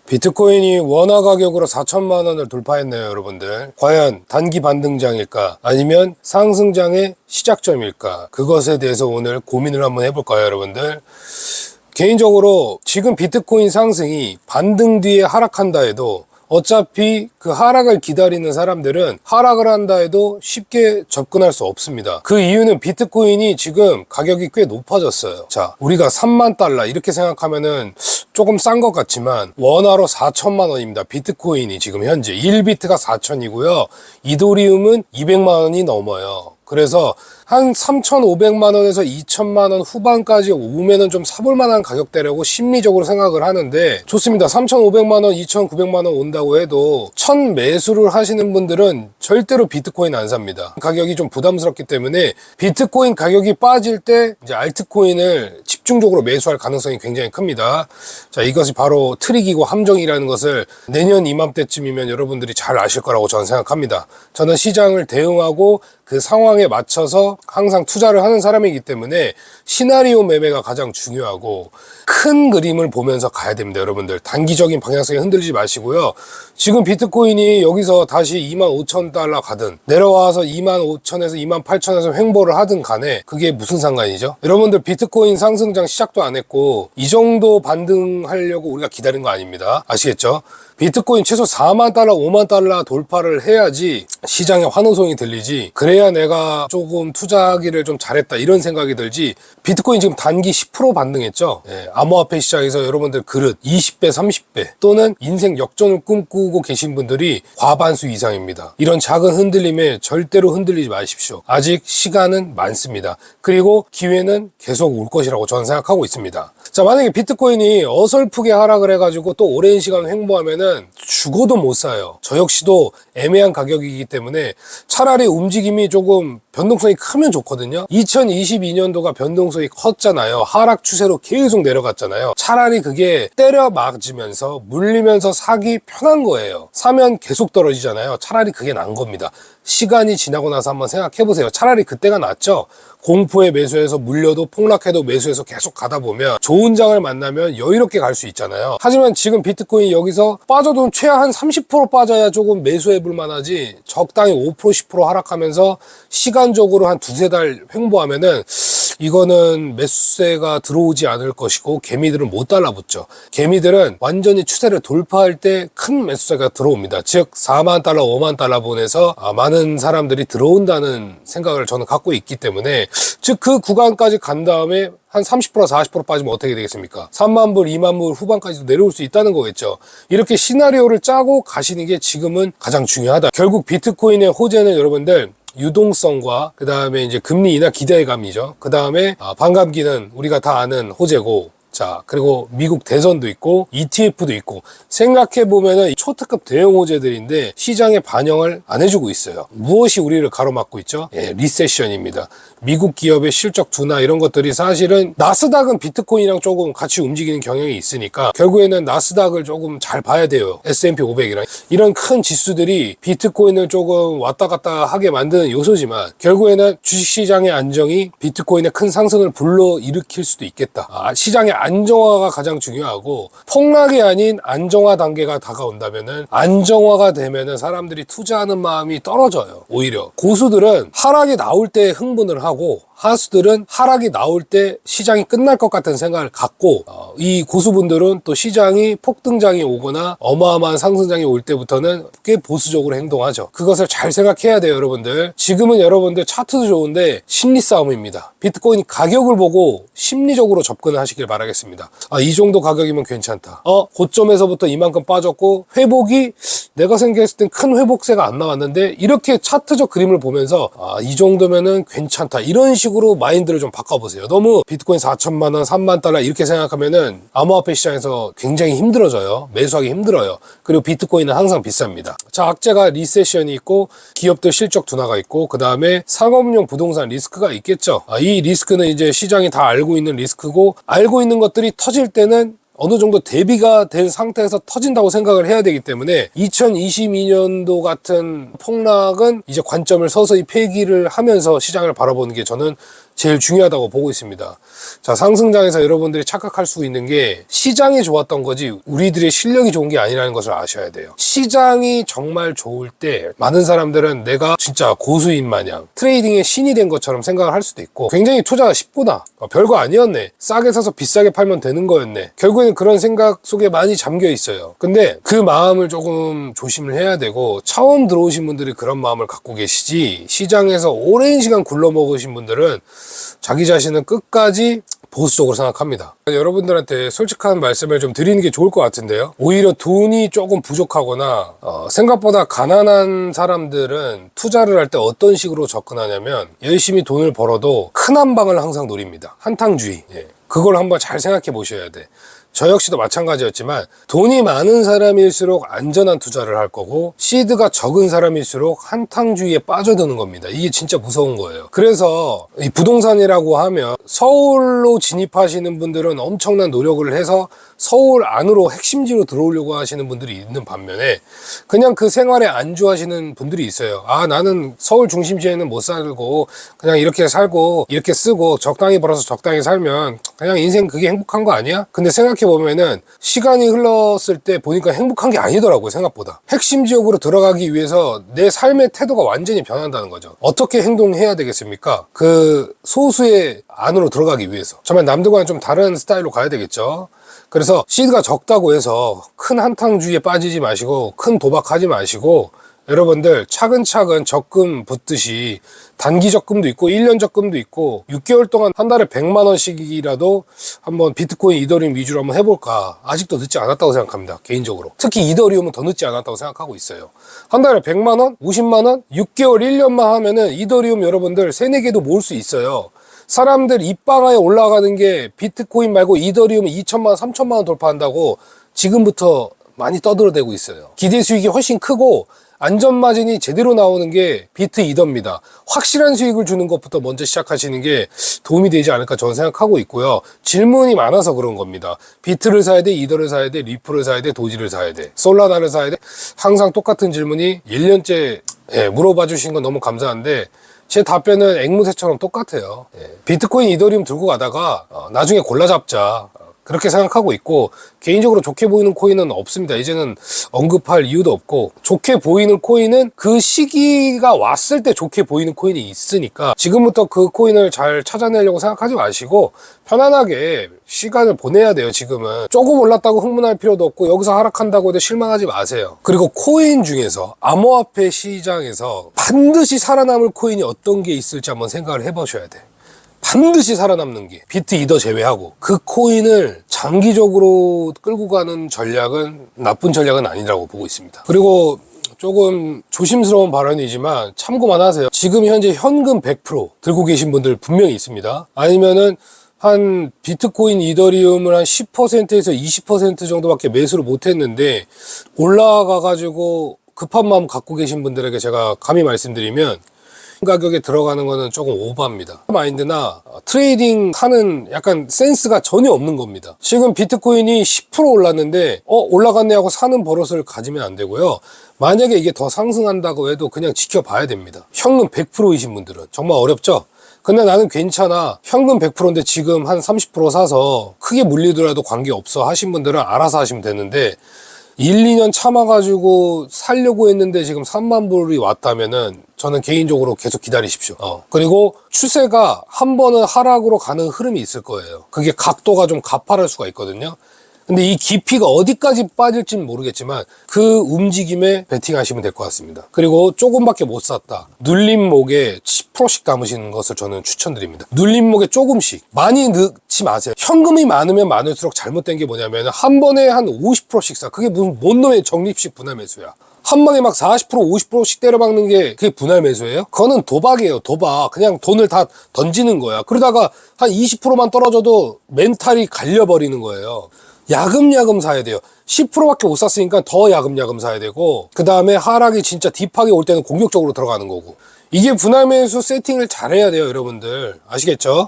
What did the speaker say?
비트코인이 원화 가격으로 4천만 원을 돌파했네요, 여러분들. 과연 단기 반등장일까? 아니면 상승장의 시작점일까? 그것에 대해서 오늘 고민을 한번 해볼까요, 여러분들? 개인적으로 지금 비트코인 상승이 반등 뒤에 하락한다 해도 어차피 그 하락을 기다리는 사람들은 하락을 한다 해도 쉽게 접근할 수 없습니다. 그 이유는 비트코인이 지금 가격이 꽤 높아졌어요. 자, 우리가 3만 달러 이렇게 생각하면은 조금 싼 것 같지만 원화로 4천만 원입니다. 비트코인이 지금 현재 1비트가 4천이고요. 이더리움은 200만 원이 넘어요. 그래서 한 3,500만 원에서 2천만 원 후반까지 오면은 좀 사볼 만한 가격대라고 심리적으로 생각을 하는데 좋습니다. 3,500만 원, 2,900만 원 온다고 해도 첫 매수를 하시는 분들은 절대로 비트코인 안 삽니다. 가격이 좀 부담스럽기 때문에 비트코인 가격이 빠질 때 이제 알트코인을 집중적으로 매수할 가능성이 굉장히 큽니다. 자, 이것이 바로 트릭이고 함정이라는 것을 내년 이맘때쯤이면 여러분들이 잘 아실 거라고 저는 생각합니다. 저는 시장을 대응하고 그 상황에 맞춰서 항상 투자를 하는 사람이기 때문에 시나리오 매매가 가장 중요하고 큰 그림을 보면서 가야 됩니다, 여러분들. 단기적인 방향성에 흔들리지 마시고요. 지금 비트코인이 여기서 다시 25,000달러 가든 내려와서 25,000에서 28,000에서 횡보를 하든 간에 그게 무슨 상관이죠? 여러분들 비트코인 상승장 시작도 안 했고 이 정도 반등하려고 우리가 기다린 거 아닙니다. 아시겠죠? 비트코인 최소 4만 달러, 5만 달러 돌파를 해야지 시장에 환호성이 들리지, 그래야 내가 조금 투자하기를 좀 잘했다 이런 생각이 들지. 비트코인 지금 단기 10% 반등했죠. 암호화폐 시장에서 여러분들 그릇 20배, 30배 또는 인생 역전을 꿈꾸고 계신 분들이 과반수 이상입니다. 이런 작은 흔들림에 절대로 흔들리지 마십시오. 아직 시간은 많습니다. 그리고 기회는 계속 올 것이라고 저는 생각하고 있습니다. 자, 만약에 비트코인이 어설프게 하락을 해가지고 또 오랜 시간 횡보하면은 죽어도 못 사요. 저 역시도 애매한 가격이기 때문에 차라리 움직임이 조금 변동성이 크면 좋거든요. 2022년도가 변동성이 컸잖아요. 하락 추세로 계속 내려갔잖아요. 차라리 그게 때려 맞으면서 물리면서 사기 편한 거예요. 사면 계속 떨어지잖아요. 차라리 그게 난 겁니다. 시간이 지나고 나서 한번 생각해 보세요. 차라리 그때가 낫죠. 공포에 매수해서 물려도 폭락해도 매수해서 계속 가다 보면 좋은 장을 만나면 여유롭게 갈 수 있잖아요. 하지만 지금 비트코인이 여기서 빠져도 최하 30% 빠져야 조금 매수해 볼 만하지, 적당히 5% 10% 하락하면서 시간적으로 한 두세 달 횡보하면은 이거는 매수세가 들어오지 않을 것이고 개미들은 못 달라붙죠. 개미들은 완전히 추세를 돌파할 때 큰 매수세가 들어옵니다. 즉 4만 달러, 5만 달러 본에서 많은 사람들이 들어온다는 생각을 저는 갖고 있기 때문에, 즉 그 구간까지 간 다음에 한 30% 40% 빠지면 어떻게 되겠습니까? 3만 불, 2만 불 후반까지도 내려올 수 있다는 거겠죠. 이렇게 시나리오를 짜고 가시는 게 지금은 가장 중요하다. 결국 비트코인의 호재는 여러분들 유동성과 그 다음에 이제 금리 인하 기대감이죠. 그 다음에 반감기는 우리가 다 아는 호재고, 자, 그리고 미국 대선도 있고 ETF도 있고, 생각해보면은 초특급 대형 호재들인데 시장에 반영을 안 해주고 있어요. 무엇이 우리를 가로막고 있죠? 리세션입니다. 미국 기업의 실적 둔화 이런 것들이 사실은 나스닥은 비트코인이랑 조금 같이 움직이는 경향이 있으니까 결국에는 나스닥을 조금 잘 봐야 돼요. S&P 500이랑 이런 큰 지수들이 비트코인을 조금 왔다 갔다 하게 만드는 요소지만 결국에는 주식시장의 안정이 비트코인의 큰 상승을 불러일으킬 수도 있겠다. 시장의 안정화가 가장 중요하고, 폭락이 아닌 안정화 단계가 다가온다면은, 안정화가 되면은 사람들이 투자하는 마음이 떨어져요. 오히려 고수들은 하락이 나올 때 흥분을 하고 하수들은 하락이 나올 때 시장이 끝날 것 같은 생각을 갖고, 이 고수분들은 또 시장이 폭등장이 오거나 어마어마한 상승장이 올 때부터는 꽤 보수적으로 행동하죠. 그것을 잘 생각해야 돼요, 여러분들. 지금은 여러분들 차트도 좋은데 심리 싸움입니다. 비트코인 가격을 보고 심리적으로 접근을 하시길 바라겠습니다. 이 정도 가격이면 괜찮다. 고점에서부터 이만큼 빠졌고 회복이 내가 생각했을 땐 큰 회복세가 안 나왔는데, 이렇게 차트적 그림을 보면서 이 정도면은 괜찮다, 이런 식으로 마인드를 좀 바꿔보세요. 너무 비트코인 4천만 원, 3만 달러 이렇게 생각하면은 암호화폐 시장에서 굉장히 힘들어져요. 매수하기 힘들어요. 그리고 비트코인은 항상 비쌉니다. 자, 악재가 리세션이 있고 기업들 실적 둔화가 있고, 그 다음에 상업용 부동산 리스크가 있겠죠. 이 리스크는 이제 시장이 다 알고 있는 리스크고, 알고 있는 것들이 터질 때는 어느 정도 대비가 된 상태에서 터진다고 생각을 해야 되기 때문에 2022년도 같은 폭락은 이제 관점을 서서히 폐기를 하면서 시장을 바라보는 게 저는 제일 중요하다고 보고 있습니다. 자, 상승장에서 여러분들이 착각할 수 있는 게 시장이 좋았던 거지 우리들의 실력이 좋은 게 아니라는 것을 아셔야 돼요. 시장이 정말 좋을 때 많은 사람들은 내가 진짜 고수인 마냥 트레이딩의 신이 된 것처럼 생각을 할 수도 있고 굉장히 투자가 쉽구나, 별거 아니었네, 싸게 사서 비싸게 팔면 되는 거였네, 결국에는 그런 생각 속에 많이 잠겨 있어요. 근데 그 마음을 조금 조심을 해야 되고, 처음 들어오신 분들이 그런 마음을 갖고 계시지 시장에서 오랜 시간 굴러먹으신 분들은 자기 자신은 끝까지 보수적으로 생각합니다. 여러분들한테 솔직한 말씀을 좀 드리는 게 좋을 것 같은데요. 오히려 돈이 조금 부족하거나 생각보다 가난한 사람들은 투자를 할 때 어떤 식으로 접근하냐면 열심히 돈을 벌어도 큰 한 방을 항상 노립니다. 한탕주의. 그걸 한번 잘 생각해 보셔야 돼. 저 역시도 마찬가지였지만 돈이 많은 사람일수록 안전한 투자를 할 거고, 시드가 적은 사람일수록 한탕주의에 빠져드는 겁니다. 이게 진짜 무서운 거예요. 그래서 이 부동산이라고 하면 서울로 진입하시는 분들은 엄청난 노력을 해서 서울 안으로 핵심지로 들어오려고 하시는 분들이 있는 반면에, 그냥 그 생활에 안주하시는 분들이 있어요. 아, 나는 서울 중심지에는 못 살고 그냥 이렇게 살고 이렇게 쓰고 적당히 벌어서 적당히 살면 그냥 인생 그게 행복한 거 아니야? 근데 생각해보면은 시간이 흘렀을 때 보니까 행복한 게 아니더라고요. 생각보다 핵심 지역으로 들어가기 위해서 내 삶의 태도가 완전히 변한다는 거죠. 어떻게 행동해야 되겠습니까? 그 소수의 안으로 들어가기 위해서 정말 남들과는 좀 다른 스타일로 가야 되겠죠. 그래서 시드가 적다고 해서 큰 한탕주의에 빠지지 마시고 큰 도박하지 마시고, 여러분들 차근차근 적금 붙듯이 단기 적금도 있고 1년 적금도 있고 6개월 동안 한 달에 100만 원씩이라도 한번 비트코인, 이더리움 위주로 한번 해볼까. 아직도 늦지 않았다고 생각합니다. 개인적으로. 특히 이더리움은 더 늦지 않았다고 생각하고 있어요. 한 달에 100만 원? 50만 원? 6개월, 1년만 하면은 이더리움 여러분들 3, 4개도 모을 수 있어요. 사람들 입방아에 올라가는 게 비트코인 말고 이더리움 2천만 원, 3천만 원 돌파한다고 지금부터 많이 떠들어대고 있어요. 기대 수익이 훨씬 크고 안전마진이 제대로 나오는 게 비트 이더입니다. 확실한 수익을 주는 것부터 먼저 시작하시는 게 도움이 되지 않을까 저는 생각하고 있고요. 질문이 많아서 그런 겁니다. 비트를 사야 돼, 이더를 사야 돼, 리플을 사야 돼, 도지를 사야 돼, 솔라나를 사야 돼. 항상 똑같은 질문이 1년째 물어봐 주신 건 너무 감사한데 제 답변은 앵무새처럼 똑같아요. 비트코인, 이더리움 들고 가다가 나중에 골라 잡자, 그렇게 생각하고 있고, 개인적으로 좋게 보이는 코인은 없습니다. 이제는 언급할 이유도 없고, 좋게 보이는 코인은 그 시기가 왔을 때 좋게 보이는 코인이 있으니까 지금부터 그 코인을 잘 찾아내려고 생각하지 마시고 편안하게 시간을 보내야 돼요. 지금은 조금 올랐다고 흥분할 필요도 없고 여기서 하락한다고 해도 실망하지 마세요. 그리고 코인 중에서 암호화폐 시장에서 반드시 살아남을 코인이 어떤 게 있을지 한번 생각을 해보셔야 돼. 반드시 살아남는 게 비트, 이더 제외하고 그 코인을 장기적으로 끌고 가는 전략은 나쁜 전략은 아니라고 보고 있습니다. 그리고 조금 조심스러운 발언이지만 참고만 하세요. 지금 현재 현금 100% 들고 계신 분들 분명히 있습니다. 아니면은 한 비트코인, 이더리움을 한 10%에서 20% 정도밖에 매수를 못했는데 올라가가지고 급한 마음 갖고 계신 분들에게 제가 감히 말씀드리면 가격에 들어가는 거는 조금 오버합니다. 마인드나 트레이딩 하는 약간 센스가 전혀 없는 겁니다. 지금 비트코인이 10% 올랐는데 올라갔네 하고 사는 버릇을 가지면 안 되고요. 만약에 이게 더 상승한다고 해도 그냥 지켜봐야 됩니다. 현금 100%이신 분들은 정말 어렵죠? 근데 나는 괜찮아, 현금 100%인데 지금 한 30% 사서 크게 물리더라도 관계없어 하신 분들은 알아서 하시면 되는데 1, 2년 참아가지고 살려고 했는데 지금 3만 불이 왔다면은 저는 개인적으로 계속 기다리십시오. 그리고 추세가 한 번은 하락으로 가는 흐름이 있을 거예요. 그게 각도가 좀 가파를 수가 있거든요. 근데 이 깊이가 어디까지 빠질지는 모르겠지만 그 움직임에 베팅하시면 될 것 같습니다. 그리고 조금밖에 못 샀다, 눌림목에 10%씩 담으시는 것을 저는 추천드립니다. 눌림목에 조금씩, 많이 넣지 마세요. 현금이 많으면 많을수록 잘못된 게 뭐냐면 한 번에 한 50%씩 사. 그게 무슨 뭔 놈의 적립식 분할 매수야. 한 방에 막 40%, 50%씩 때려박는 게 그게 분할 매수예요? 그거는 도박이에요, 도박. 그냥 돈을 다 던지는 거야. 그러다가 한 20%만 떨어져도 멘탈이 갈려버리는 거예요. 야금야금 사야 돼요. 10%밖에 못 샀으니까 더 야금야금 사야 되고, 그 다음에 하락이 진짜 딥하게 올 때는 공격적으로 들어가는 거고, 이게 분할 매수 세팅을 잘해야 돼요, 여러분들. 아시겠죠?